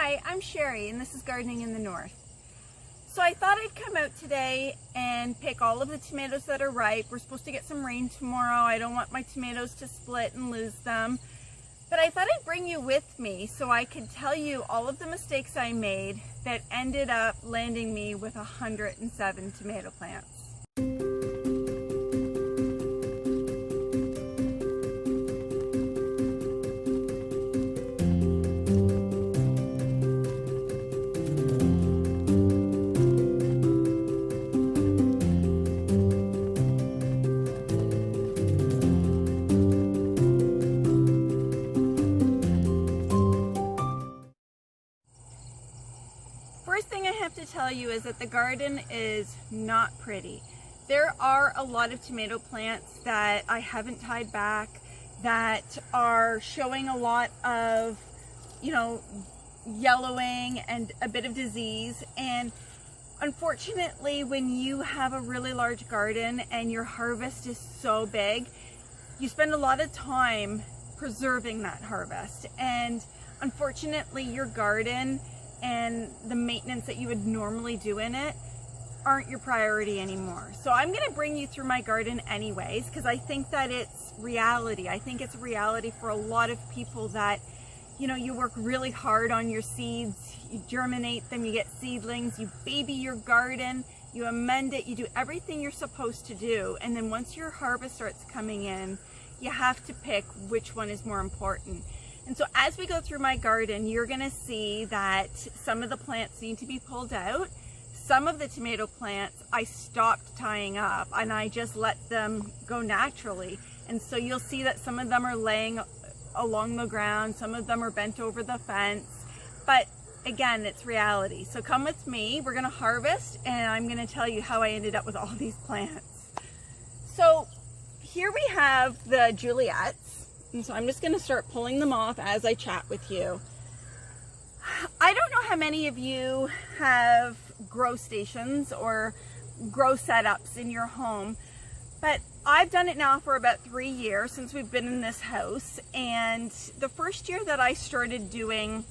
Hi, I'm Sherry and this is Gardening in the North. So I thought I'd come out today and pick all of the tomatoes that are ripe. We're supposed to get some rain tomorrow. I don't want my tomatoes to split and lose them. But I thought I'd bring you with me so I could tell you all of the mistakes I made that ended up landing me with 107 tomato plants. First thing I have to tell you is that the garden is not pretty. There are a lot of tomato plants that I haven't tied back that are showing a lot of, yellowing and a bit of disease. And unfortunately, when you have a really large garden and your harvest is so big, you spend a lot of time preserving that harvest. And unfortunately, your garden and the maintenance that you would normally do in it aren't your priority anymore. So I'm going to bring you through my garden anyways, because I think that it's reality. I think it's a reality for a lot of people that, you work really hard on your seeds, you germinate them, you get seedlings, you baby your garden, you amend it, you do everything you're supposed to do. And then once your harvest starts coming in, you have to pick which one is more important. And so as we go through my garden, you're gonna see that some of the plants need to be pulled out. Some of the tomato plants I stopped tying up and I just let them go naturally. And so you'll see that some of them are laying along the ground, some of them are bent over the fence. But again, it's reality. So come with me, we're gonna harvest and I'm gonna tell you how I ended up with all these plants. So here we have the Juliets. And so I'm just going to start pulling them off as I chat with you. I don't know how many of you have grow stations or grow setups in your home, but I've done it now for about 3 years since we've been in this house. And the first year that I started doing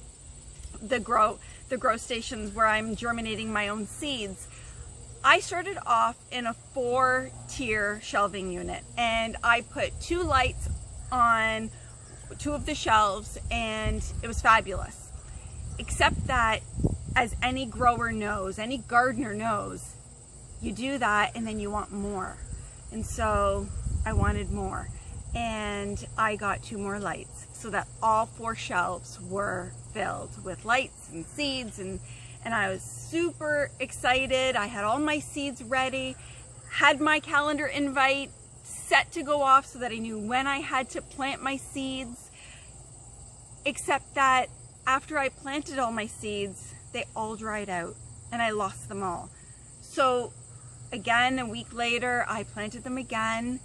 the grow stations where I'm germinating my own seeds, I started off in a 4-tier shelving unit, and I put 2 lights on 2 of the shelves and it was fabulous. Except that, as any grower knows, any gardener knows, you do that and then you want more. And so I wanted more, and I got 2 more lights so that all 4 shelves were filled with lights and seeds, and I was super excited. I had all my seeds ready, had my calendar invite set to go off so that I knew when I had to plant my seeds. Except that after I planted all my seeds, they all dried out and I lost them all. So again, a week later, I planted them again,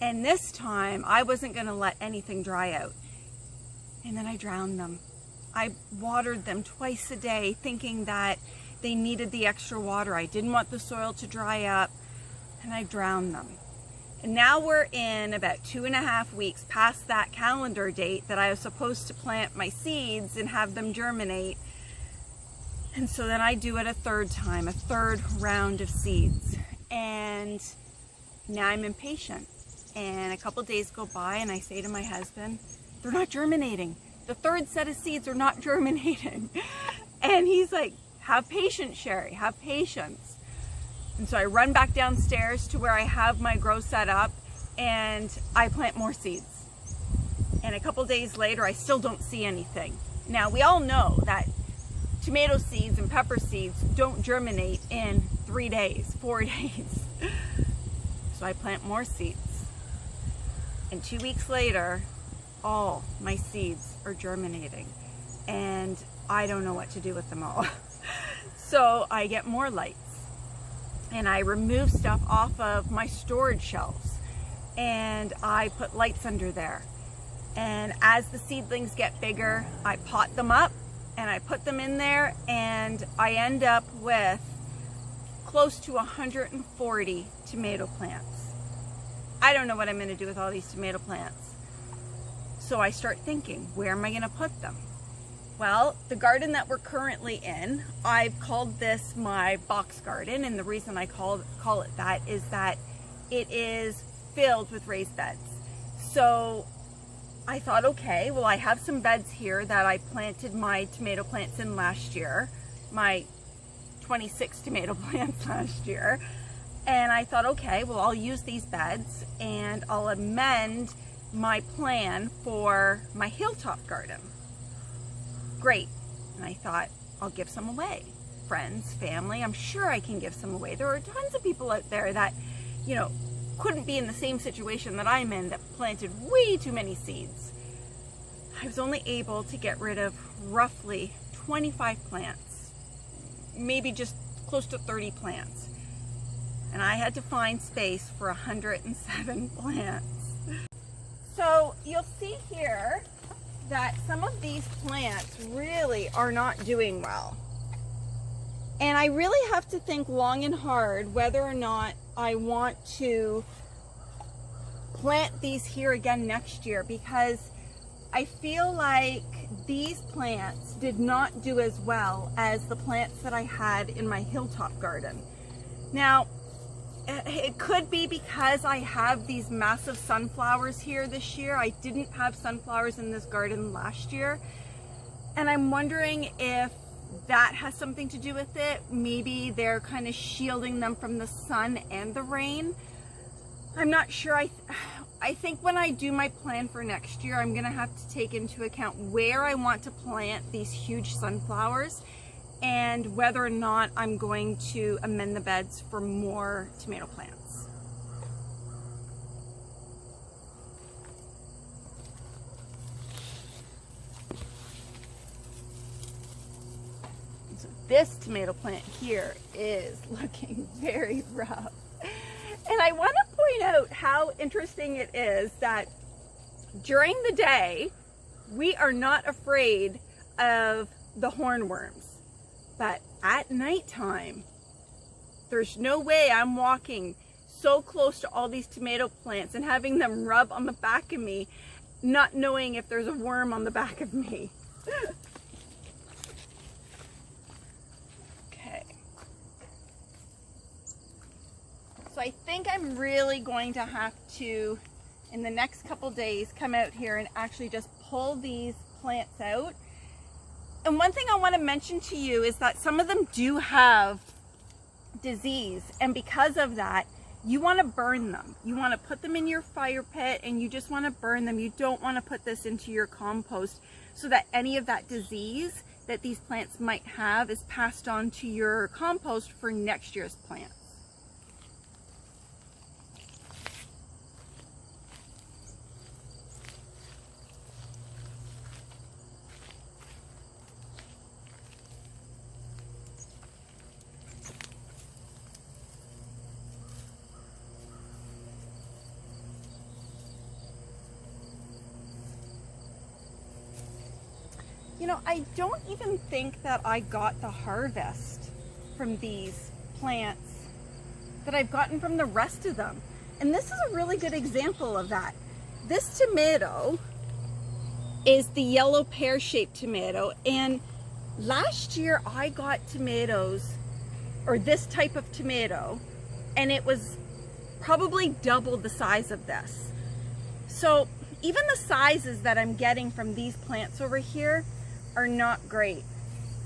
and this time I wasn't going to let anything dry out. And then I drowned them. I watered them twice a day thinking that they needed the extra water. I didn't want the soil to dry up, and I drowned them. And now we're in about 2.5 weeks past that calendar date that I was supposed to plant my seeds and have them germinate. And so then I do it a 3rd time, a 3rd round of seeds. And now I'm impatient. And a couple days go by and I say to my husband, they're not germinating. The 3rd set of seeds are not germinating. And he's like, have patience, Sherry, have patience. And so I run back downstairs to where I have my grow set up and I plant more seeds. And a couple days later, I still don't see anything. Now, we all know that tomato seeds and pepper seeds don't germinate in 3 days, 4 days. So I plant more seeds. And 2 weeks later, all my seeds are germinating. And I don't know what to do with them all. So I get more lights. And I remove stuff off of my storage shelves and I put lights under there. And as the seedlings get bigger, I pot them up and I put them in there, and I end up with close to 140 tomato plants. I don't know what I'm going to do with all these tomato plants. So I start thinking, where am I going to put them? Well, the garden that we're currently in, I've called this my box garden, and the reason I call it that is that it is filled with raised beds. So I thought, okay, well, I have some beds here that I planted my tomato plants in last year, my 26 tomato plants last year. And I thought, okay, well, I'll use these beds and I'll amend my plan for my hilltop garden. Great. And I thought, I'll give some away. Friends, family, I'm sure I can give some away. There are tons of people out there that, you know, couldn't be in the same situation that I'm in, that planted way too many seeds. I was only able to get rid of roughly 25 plants, maybe just close to 30 plants. And I had to find space for 107 plants. So you'll see here that some of these plants really are not doing well. And I really have to think long and hard whether or not I want to plant these here again next year, because I feel like these plants did not do as well as the plants that I had in my hilltop garden. Now, it could be because I have these massive sunflowers here this year. I didn't have sunflowers in this garden last year, and I'm wondering if that has something to do with it. Maybe they're kind of shielding them from the sun and the rain. I'm not sure. I think when I do my plan for next year, I'm gonna have to take into account where I want to plant these huge sunflowers and whether or not I'm going to amend the beds for more tomato plants. So this tomato plant here is looking very rough. And I want to point out how interesting it is that during the day, we are not afraid of the hornworms. But at nighttime, there's no way I'm walking so close to all these tomato plants and having them rub on the back of me, not knowing if there's a worm on the back of me. Okay. So I think I'm really going to have to, in the next couple days, come out here and actually just pull these plants out. And one thing I want to mention to you is that some of them do have disease, and because of that, you want to burn them. You want to put them in your fire pit and you just want to burn them. You don't want to put this into your compost so that any of that disease that these plants might have is passed on to your compost for next year's plants. You know, I don't even think that I got the harvest from these plants that I've gotten from the rest of them. And this is a really good example of that. This tomato is the yellow pear-shaped tomato, and last year I got tomatoes, or this type of tomato, and it was probably double the size of this. So even the sizes that I'm getting from these plants over here are not great.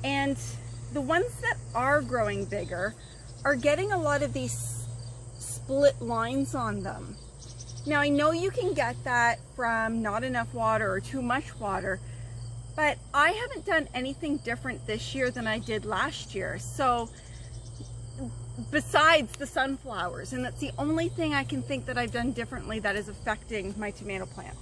And the ones that are growing bigger are getting a lot of these split lines on them. Now I know you can get that from not enough water or too much water, but I haven't done anything different this year than I did last year. So besides the sunflowers, and that's the only thing I can think that I've done differently that is affecting my tomato plants.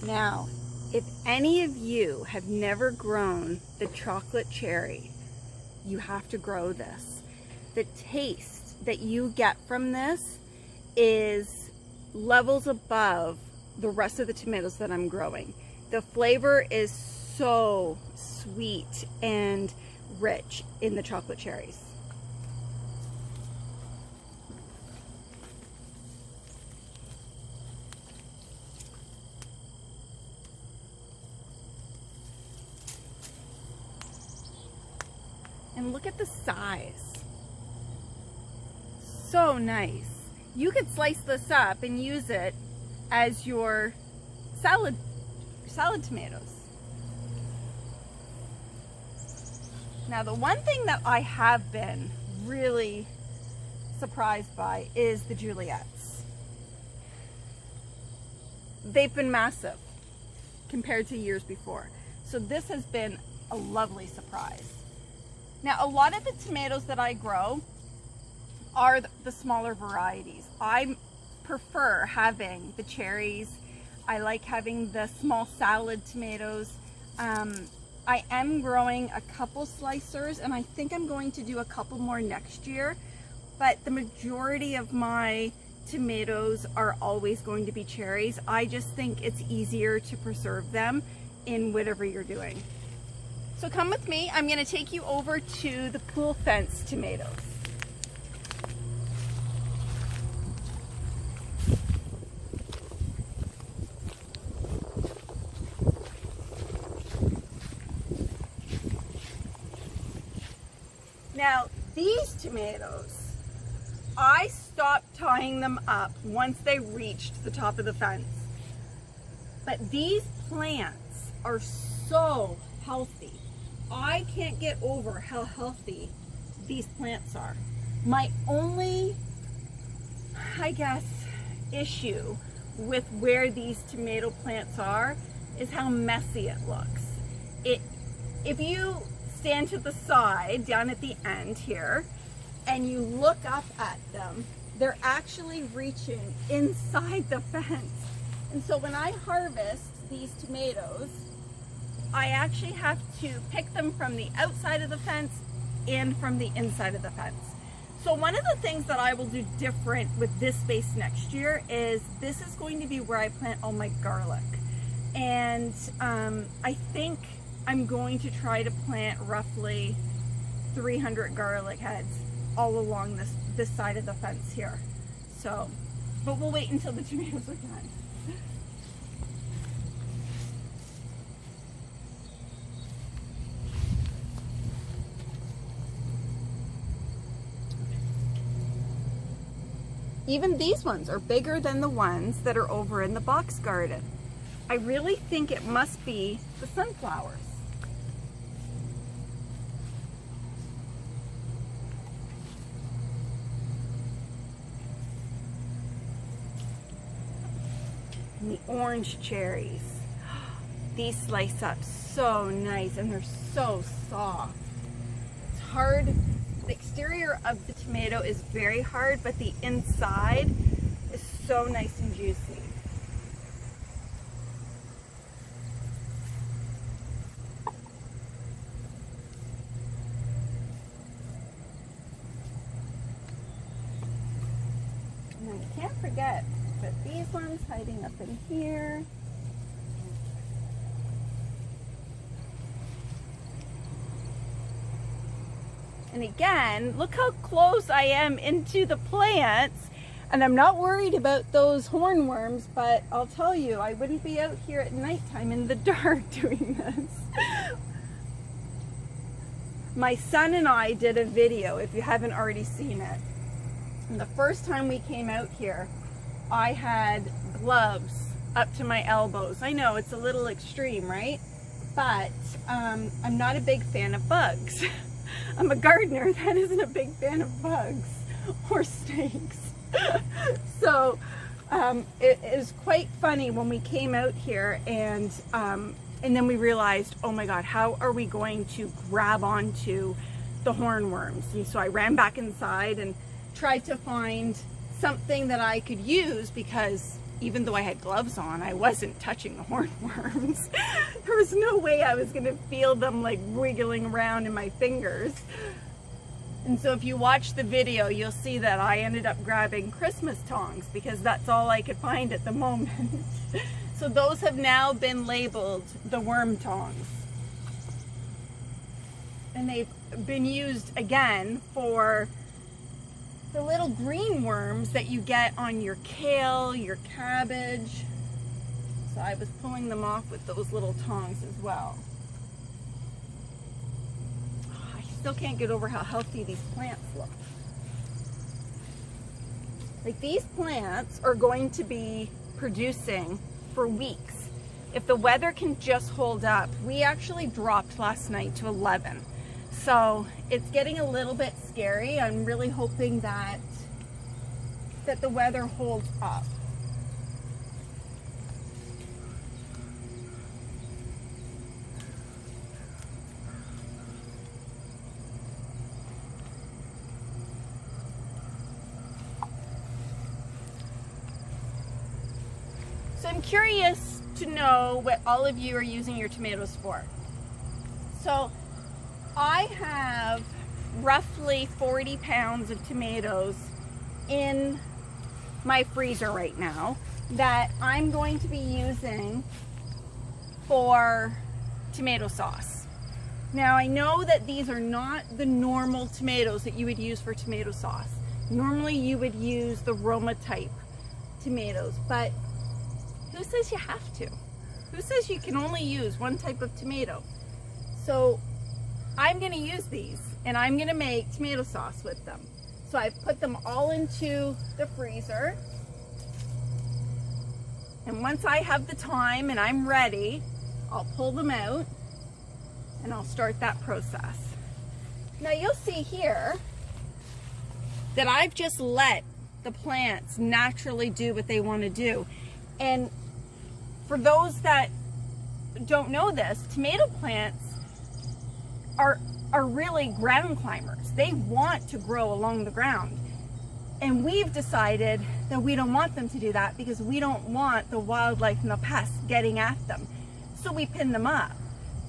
Now, if any of you have never grown the chocolate cherry, you have to grow this. The taste that you get from this is levels above the rest of the tomatoes that I'm growing. The flavor is so sweet and rich in the chocolate cherries. And look at the size. So nice. You could slice this up and use it as your salad tomatoes. Now, the one thing that I have been really surprised by is the Juliets. They've been massive compared to years before. So this has been a lovely surprise. Now, a lot of the tomatoes that I grow are the smaller varieties. I prefer having the cherries. I like having the small salad tomatoes. I am growing a couple slicers, and I think I'm going to do a couple more next year, but the majority of my tomatoes are always going to be cherries. I just think it's easier to preserve them in whatever you're doing. So come with me, I'm going to take you over to the pool fence tomatoes. Now, these tomatoes, I stopped tying them up once they reached the top of the fence. But these plants are so healthy. I can't get over how healthy these plants are. My only, I guess, issue with where these tomato plants are is how messy it looks. If you stand to the side down at the end here and you look up at them, they're actually reaching inside the fence. And so when I harvest these tomatoes, I actually have to pick them from the outside of the fence and from the inside of the fence. So one of the things that I will do different with this space next year is this is going to be where I plant all my garlic. And I think I'm going to try to plant roughly 300 garlic heads all along this side of the fence here. So, but we'll wait until the tomatoes are done. Even these ones are bigger than the ones that are over in the box garden. I really think it must be the sunflowers. And the orange cherries. These slice up so nice and they're so soft. It's hard. The exterior of the tomato is very hard, but the inside is so nice and juicy. And I can't forget to put these ones hiding up in here. And again, look how close I am into the plants. And I'm not worried about those hornworms, but I'll tell you, I wouldn't be out here at nighttime in the dark doing this. My son and I did a video, if you haven't already seen it. And the first time we came out here, I had gloves up to my elbows. I know it's a little extreme, right? But I'm not a big fan of bugs. I'm a gardener that isn't a big fan of bugs or snakes. So it is quite funny when we came out here and then we realized, oh my God, how are we going to grab onto the hornworms? And so I ran back inside and tried to find something that I could use because even though I had gloves on, I wasn't touching the hornworms. There was no way I was gonna feel them like wiggling around in my fingers. And so if you watch the video, you'll see that I ended up grabbing Christmas tongs because that's all I could find at the moment. So those have now been labeled the worm tongs. And they've been used again for the little green worms that you get on your kale, your cabbage. So I was pulling them off with those little tongs as well. I still can't get over how healthy these plants look. Like, these plants are going to be producing for weeks. If the weather can just hold up. We actually dropped last night to 11. So it's getting a little bit scary. I'm really hoping that the weather holds up. So I'm curious to know what all of you are using your tomatoes for. So I have roughly 40 pounds of tomatoes in my freezer right now that I'm going to be using for tomato sauce. Now, I know that these are not the normal tomatoes that you would use for tomato sauce. Normally you would use the Roma type tomatoes, but who says you have to? Who says you can only use one type of tomato? So I'm gonna use these and I'm gonna make tomato sauce with them. So I've put them all into the freezer. And once I have the time and I'm ready, I'll pull them out and I'll start that process. Now you'll see here that I've just let the plants naturally do what they want to do. And for those that don't know this, tomato plants are really ground climbers. They want to grow along the ground. And we've decided that we don't want them to do that because we don't want the wildlife and the pests getting at them. So we pin them up.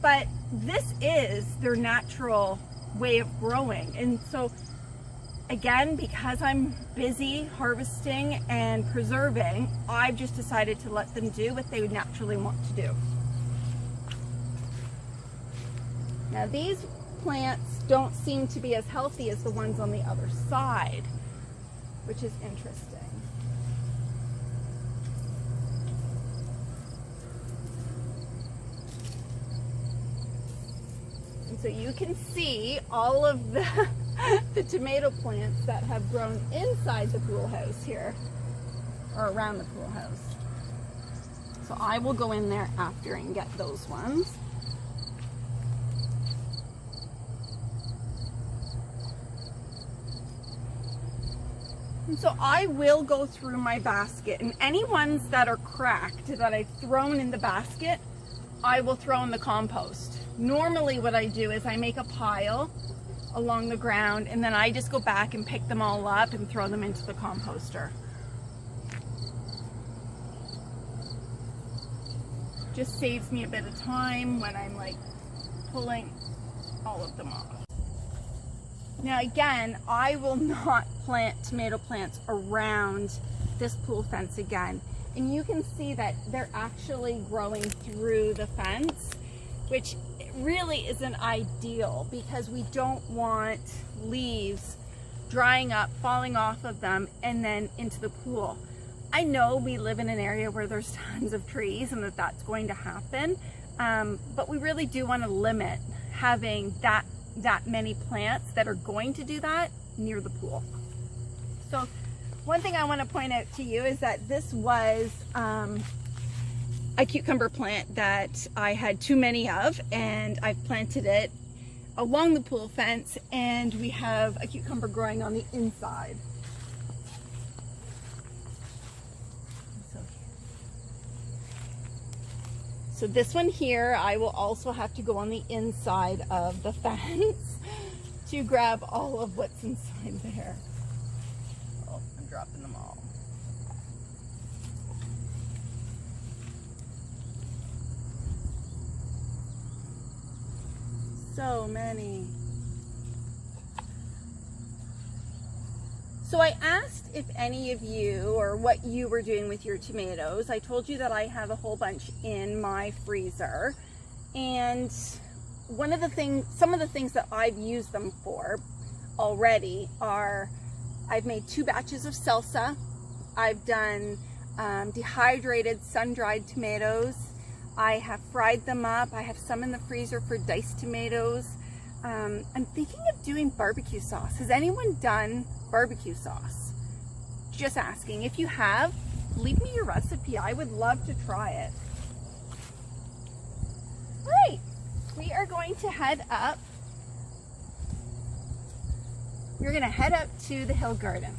But this is their natural way of growing. And so again, because I'm busy harvesting and preserving, I've just decided to let them do what they would naturally want to do. Now these plants don't seem to be as healthy as the ones on the other side, which is interesting. And so you can see all of the tomato plants that have grown inside the pool house here, or around the pool house. So I will go in there after and get those ones. And so I will go through my basket, and any ones that are cracked that I've thrown in the basket, I will throw in the compost. Normally what I do is I make a pile along the ground and then I just go back and pick them all up and throw them into the composter. Just saves me a bit of time when I'm like pulling all of them off. Now again, I will not plant tomato plants around this pool fence again. And you can see that they're actually growing through the fence, which really isn't ideal because we don't want leaves drying up, falling off of them, and then into the pool. I know we live in an area where there's tons of trees and that's going to happen, but we really do want to limit having that many plants that are going to do that near the pool. So one thing I want to point out to you is that this was a cucumber plant that I had too many of, and I've planted it along the pool fence, and we have a cucumber growing on the inside. So this one here, I will also have to go on the inside of the fence to grab all of what's inside there. Oh, I'm dropping them all. So many. So I asked if any of you, or what you were doing with your tomatoes. I told you that I have a whole bunch in my freezer. And some of the things that I've used them for already are, I've made 2 batches of salsa. I've done dehydrated sun-dried tomatoes. I have fried them up. I have some in the freezer for diced tomatoes. I'm thinking of doing barbecue sauce. Has anyone done barbecue sauce? Just asking. If you have, leave me your recipe. I would love to try it. All right, we are going to head up. We're going to head up to the hill garden.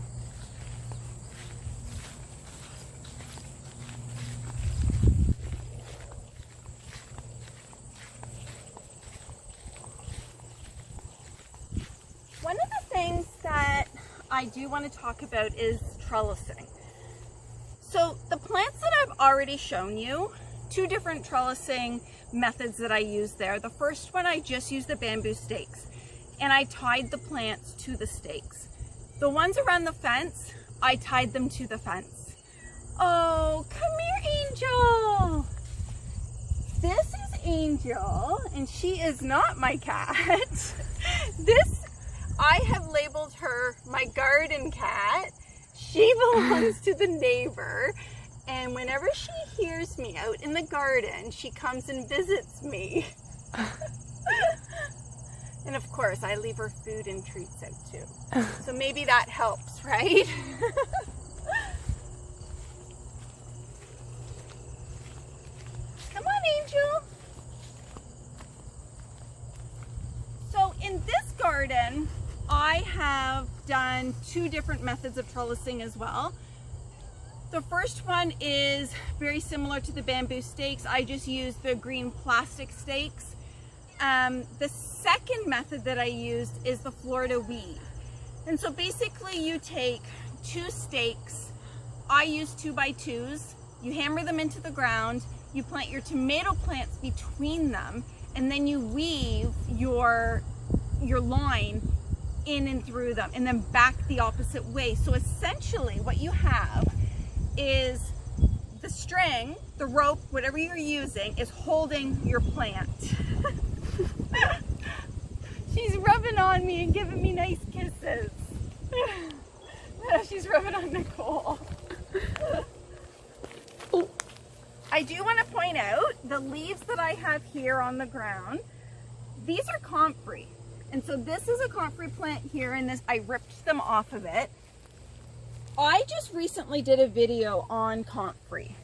One of the things that I do want to talk about is trellising. So the plants that I've already shown you, 2 different trellising methods that I use there. The first one, I just used the bamboo stakes and I tied the plants to the stakes. The ones around the fence, I tied them to the fence. Oh, come here, Angel. This is Angel, and she is not my cat. I have labeled her my garden cat. She belongs to the neighbor, and whenever she hears me out in the garden, she comes and visits me. And of course, I leave her food and treats out too. So maybe that helps, right? Come on, Angel. So in this garden, I have done 2 different methods of trellising as well. The first one is very similar to the bamboo stakes. I just used the green plastic stakes. The second method that I used is the Florida weave. And so basically you take 2 stakes. I use 2x2s. You hammer them into the ground. You plant your tomato plants between them, and then you weave your line in and through them, and then back the opposite way. So essentially what you have is the string, the rope, whatever you're using, is holding your plant. She's rubbing on me and giving me nice kisses. She's rubbing on Nicole. I do want to point out the leaves that I have here on the ground. These are Comfrey. And so this is a Comfrey plant here, and this, I ripped them off of it. I just recently did a video on Comfrey.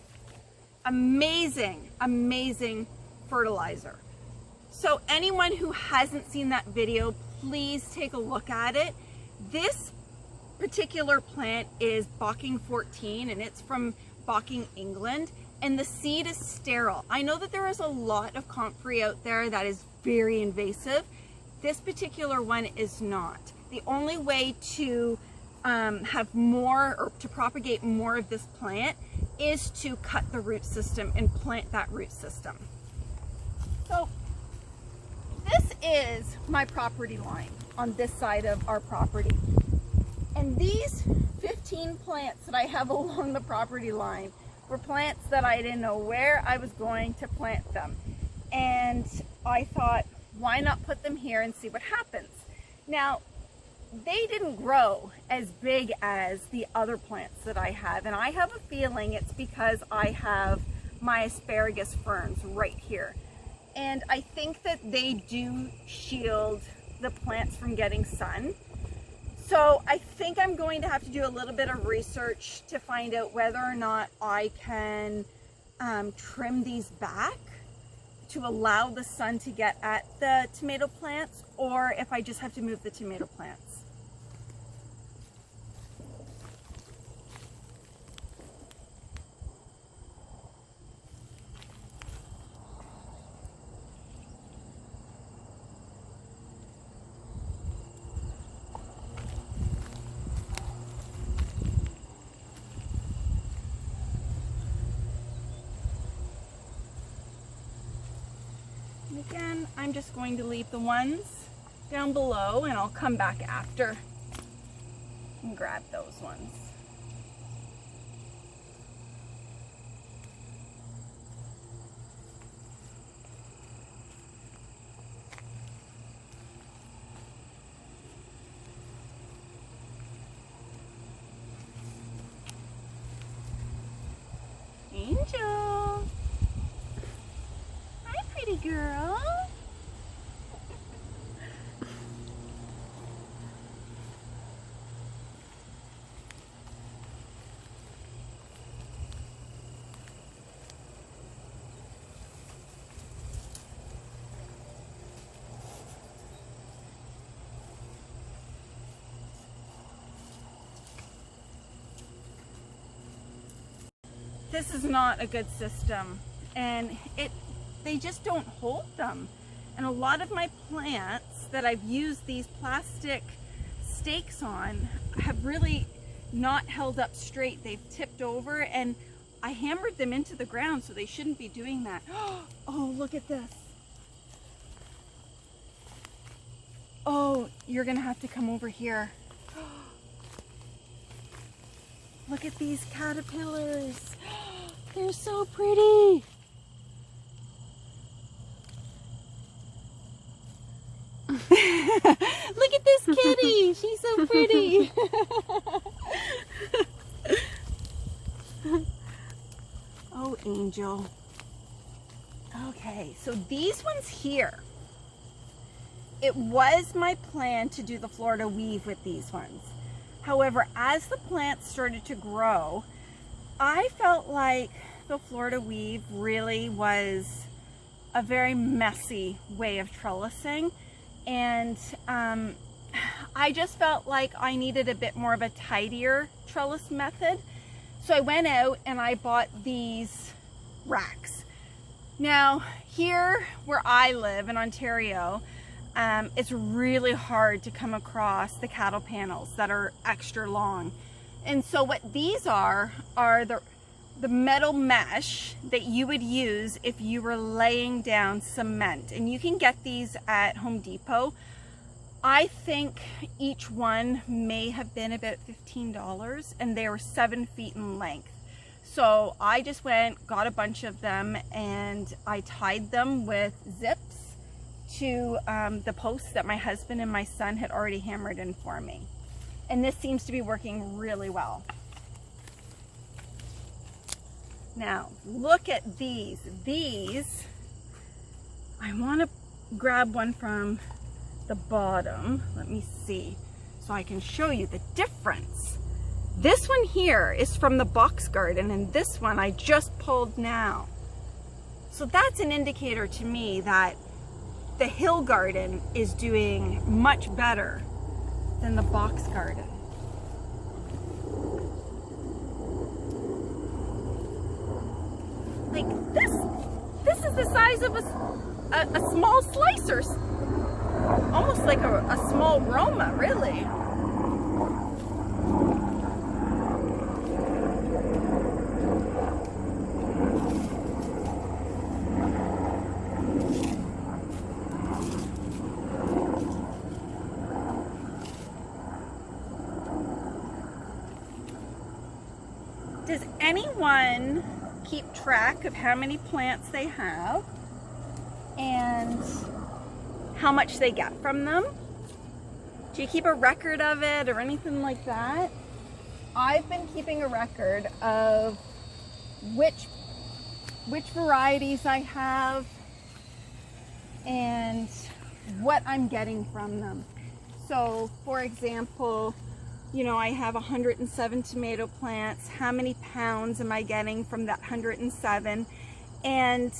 Amazing, amazing fertilizer. So anyone who hasn't seen that video, please take a look at it. This particular plant is Bocking 14, and it's from Bocking, England, and the seed is sterile. I know that there is a lot of Comfrey out there that is very invasive. This particular one is not. The only way to have more, or to propagate more of this plant, is to cut the root system and plant that root system. So this is my property line on this side of our property. And these 15 plants that I have along the property line were plants that I didn't know where I was going to plant them. And I thought, why not put them here and see what happens? Now, they didn't grow as big as the other plants that I have, and I have a feeling it's because I have my asparagus ferns right here. And I think that they do shield the plants from getting sun. So I think I'm going to have to do a little bit of research to find out whether or not I can trim these back to allow the sun to get at the tomato plants, or if I just have to move the tomato plants. Again, I'm just going to leave the ones down below, and I'll come back after and grab those ones. Angel. Hi, pretty girl. This is not a good system, and they just don't hold them. And a lot of my plants that I've used these plastic stakes on have really not held up straight. They've tipped over, and I hammered them into the ground, so they shouldn't be doing that. Oh, look at this. Oh, you're gonna have to come over here. Look at these caterpillars. They're so pretty. Look at this kitty. She's so pretty. Oh, Angel. Okay, so these ones here, it was my plan to do the Florida weave with these ones. However, as the plants started to grow, I felt like the Florida weave really was a very messy way of trellising, and I just felt like I needed a bit more of a tidier trellis method. So I went out and I bought these racks. Now here where I live in Ontario, it's really hard to come across the cattle panels that are extra long. And so what these are the metal mesh that you would use if you were laying down cement. And you can get these at Home Depot. I think each one may have been about $15, and they were 7 feet in length. So I just got a bunch of them, and I tied them with zips to the posts that my husband and my son had already hammered in for me. And this seems to be working really well. Now, look at these. These, I want to grab one from the bottom. Let me see, so I can show you the difference. This one here is from the box garden, and this one I just pulled now. So that's an indicator to me that the hill garden is doing much better than the box garden. Like this is the size of a small slicer, almost like a small Roma, really. Does anyone keep track of how many plants they have and how much they get from them? Do you keep a record of it or anything like that? I've been keeping a record of which varieties I have and what I'm getting from them. So for example, you know, I have 107 tomato plants. How many pounds am I getting from that 107? And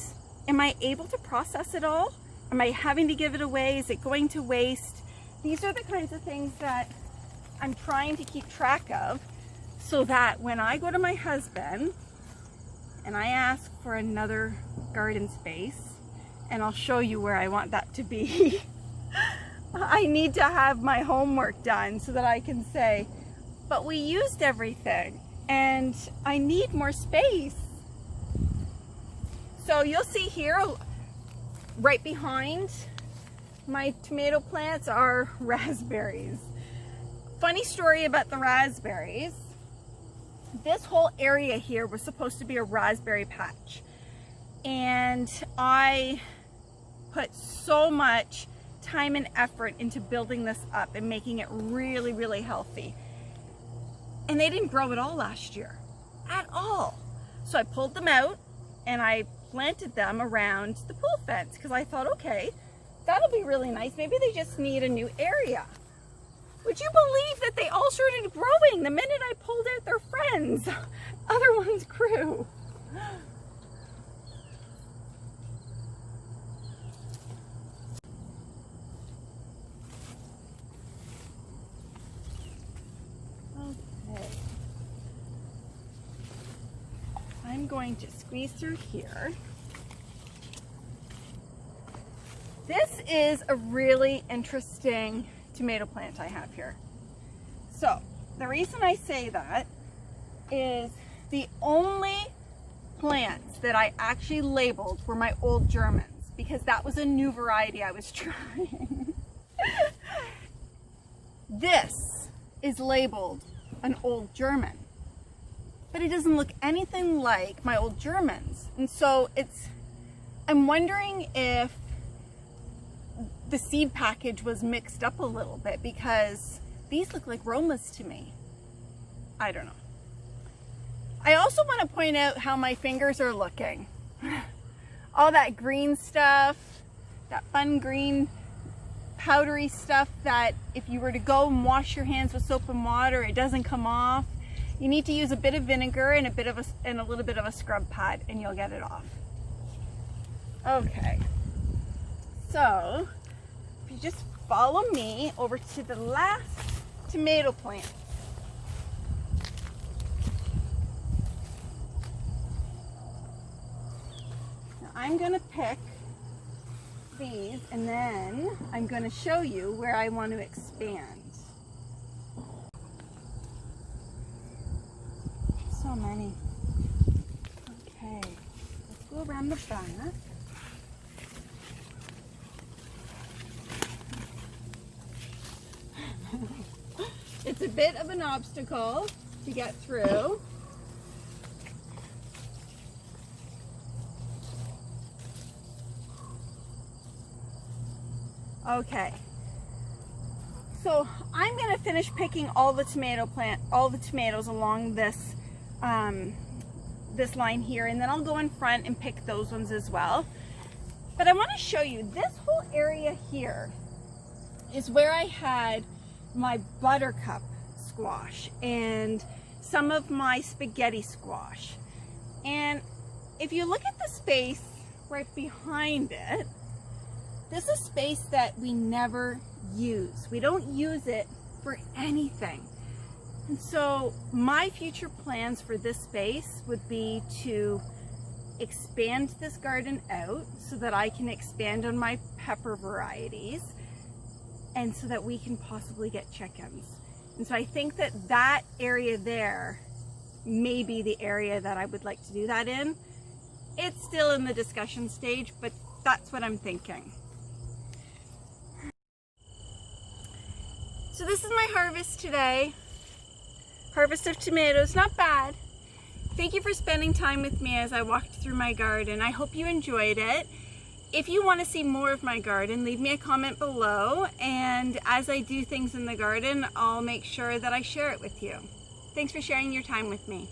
am I able to process it all? Am I having to give it away? Is it going to waste? These are the kinds of things that I'm trying to keep track of, so that when I go to my husband and I ask for another garden space, and I'll show you where I want that to be, I need to have my homework done so that I can say, but we used everything and I need more space. So you'll see here, right behind my tomato plants are raspberries. Funny story about the raspberries. This whole area here was supposed to be a raspberry patch. And I put so much time and effort into building this up and making it really, really healthy. And they didn't grow at all last year, at all. So I pulled them out and I planted them around the pool fence because I thought, okay, that'll be really nice. Maybe they just need a new area. Would you believe that they all started growing the minute I pulled out their friends? Other ones grew. Okay. I'm going to squeeze through here. This is a really interesting tomato plant I have here. So the reason I say that is the only plants that I actually labeled were my old Germans, because that was a new variety I was trying. This is labeled an old German, but it doesn't look anything like my old Germans. And so I'm wondering if the seed package was mixed up a little bit, because these look like Romas to me. I don't know. I also want to point out how my fingers are looking. All that green stuff, that fun green powdery stuff that if you were to go and wash your hands with soap and water, it doesn't come off. You need to use a bit of vinegar and a little bit of a scrub pad and you'll get it off. Okay. So, if you just follow me over to the last tomato plant. Now I'm going to pick these and then I'm going to show you where I want to expand. So many. Okay, let's go around the back. It's a bit of an obstacle to get through. Okay, so I'm going to finish picking all the tomatoes along this this line here, and then I'll go in front and pick those ones as well. But I want to show you this whole area here is where I had my buttercup squash and some of my spaghetti squash. And if you look at the space right behind it, this is space that we never use. We don't use it for anything. And so my future plans for this space would be to expand this garden out so that I can expand on my pepper varieties and so that we can possibly get chickens. And so I think that that area there may be the area that I would like to do that in. It's still in the discussion stage, but that's what I'm thinking. So this is my harvest today. Harvest of tomatoes, not bad. Thank you for spending time with me as I walked through my garden. I hope you enjoyed it. If you want to see more of my garden, leave me a comment below, and as I do things in the garden, I'll make sure that I share it with you. Thanks for sharing your time with me.